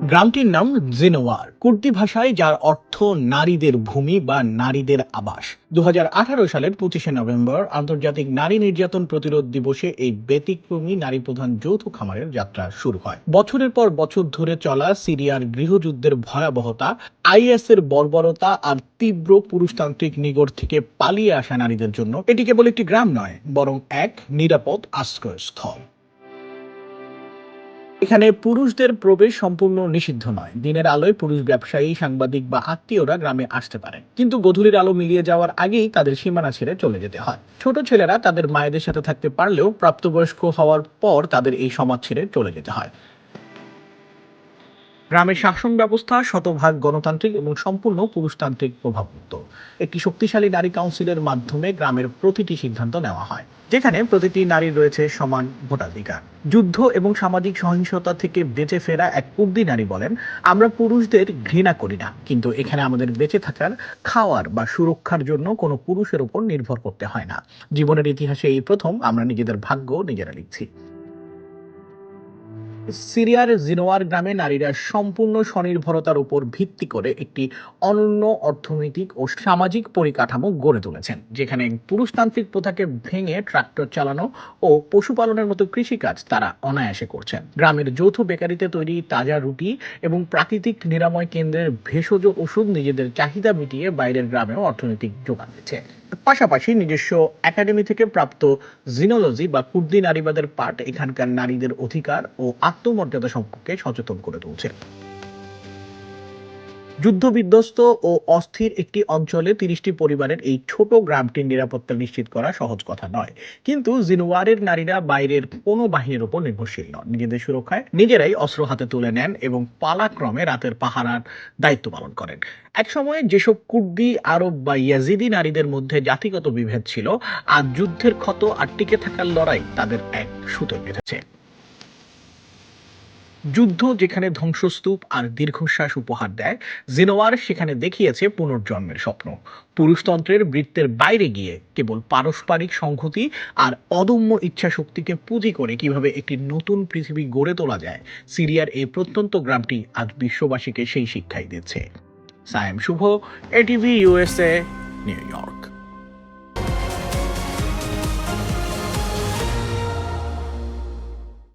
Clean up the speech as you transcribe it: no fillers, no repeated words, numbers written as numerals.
গ্রামটির নাম জিনোয়ার, কুর্দি ভাষায়, যার অর্থ নারীদের ভূমি বা নারীদের আবাস। 2018 সালের 25শে নভেম্বর আন্তর্জাতিক নারী নির্যাতন প্রতিরোধ দিবসে এই ব্যতিক্রমী নারী প্রধান যৌথ খামারের যাত্রা শুরু হয়। বছরের পর বছর ধরে চলা সিরিয়ার গৃহযুদ্ধের ভয়াবহতা, আইএস এর বর্বরতা আর তীব্র পুরুষতান্ত্রিক নিগড় থেকে পালিয়ে আসা নারীদের জন্য এটি কেবল একটি গ্রাম নয়, বরং এক নিরাপদ আশ্রয়স্থল। এখানে পুরুষদের প্রবেশ সম্পূর্ণ নিষিদ্ধ নয়। দিনের আলোয় পুরুষ ব্যবসায়ী, সাংবাদিক বা আত্মীয়রা গ্রামে আসতে পারেন, কিন্তু গধূলির আলো মিলিয়ে যাওয়ার আগেই তাদের সীমানা ছেড়ে চলে যেতে হয়। ছোট ছেলেরা তাদের মায়েদের সাথে থাকতে পারলেও প্রাপ্তবয়স্ক হওয়ার পর তাদের এই সমাজ ছেড়ে চলে যেতে হয়। গ্রামের শাসন ব্যবস্থা শতভাগ গণতান্ত্রিক এবং সম্পূর্ণ পুরুষতান্ত্রিক প্রভাবমুক্ত। একটি শক্তিশালী নারী কাউন্সিলের মাধ্যমে গ্রামের প্রতিটি সিদ্ধান্ত নেওয়া হয়, যেখানে প্রতিটি নারীর রয়েছে সমান ভোটাধিকার। যুদ্ধ এবং সামাজিক সহিংসতা থেকে বেঁচে ফেরা এক কুর্দি নারী বলেন, আমরা পুরুষদের ঘৃণা করি না, কিন্তু এখানে আমাদের বেঁচে থাকার, খাওয়ার বা সুরক্ষার জন্য কোনো পুরুষের উপর নির্ভর করতে হয় না। জীবনের ইতিহাসে এই প্রথম আমরা নিজেদের ভাগ্য নিজেরা লিখছি। সিরিয়ার জিনোয়ার গ্রামে নারীরা সম্পূর্ণ স্বনির্ভরতার উপর ভিত্তি করে একটি অনন্য অর্থনৈতিক ও সামাজিক পরিকাঠামো গড়ে তুলেছেন, যেখানে পুরুষতান্ত্রিক প্রথাকে ভেঙে ট্রাক্টর চালানো ও পশুপালনের মতো কৃষিকাজ তারা অনায়াসে করছেন। গ্রামের যৌথ বেকারিতে তৈরি তাজা রুটি এবং প্রাকৃতিক নিরাময় কেন্দ্রের ভেষজ ওষুধ নিজেদের চাহিদা মিটিয়ে বাইরের গ্রামেও অর্থনৈতিক যোগান দিচ্ছে। পাশাপাশি নিজস্ব একাডেমি থেকে প্রাপ্ত জিনোলজি বা কুর্দি নারীবাদের পাঠ এখানকার নারীদের অধিকার ও আত্মমর্যাদা সম্পর্কে সচেতন করে তুলছে। যুদ্ধবিধ্বস্ত ও অস্থির একটি অঞ্চলে 30টি পরিবারের এই ছোট গ্রামটির নিরাপত্তা নিশ্চিত করা সহজ কথা নয়, কিন্তু জিনোয়ারের নারীরা বাইরের কোনো বাহিনীর উপর নির্ভরশীল নন। নিজেদের সুরক্ষায় নিজেরাই অস্ত্র হাতে তুলে নেন এবং পালাক্রমে রাতের পাহারার দায়িত্ব পালন করেন। একসময় যেসব কুর্দি, আরব বা ইয়াজিদি নারীদের মধ্যে জাতিগত বিভেদ ছিল, আজ যুদ্ধের ক্ষত আর টিকে থাকার লড়াই তাদের এক সুতো বেঁধেছে। যুদ্ধ যেখানে ধ্বংসস্তূপ আর দীর্ঘশ্বাস উপহার দেয়, জিনোয়ার সেখানে দেখিয়েছে পুনর্জন্মের স্বপ্ন। পুরুষতন্ত্রের বৃত্তের বাইরে গিয়ে কেবল পারস্পরিক সংহতি আর অদম্য ইচ্ছাশক্তিকে পুঁজি করে কিভাবে একটি নতুন পৃথিবী গড়ে তোলা যায়, সিরিয়ার এই প্রত্যন্ত গ্রামটি আজ বিশ্ববাসীকে সেই শিক্ষাই দিচ্ছে। সায়েম শুভ, এটিভি ইউএসএ, নিউ ইয়র্ক।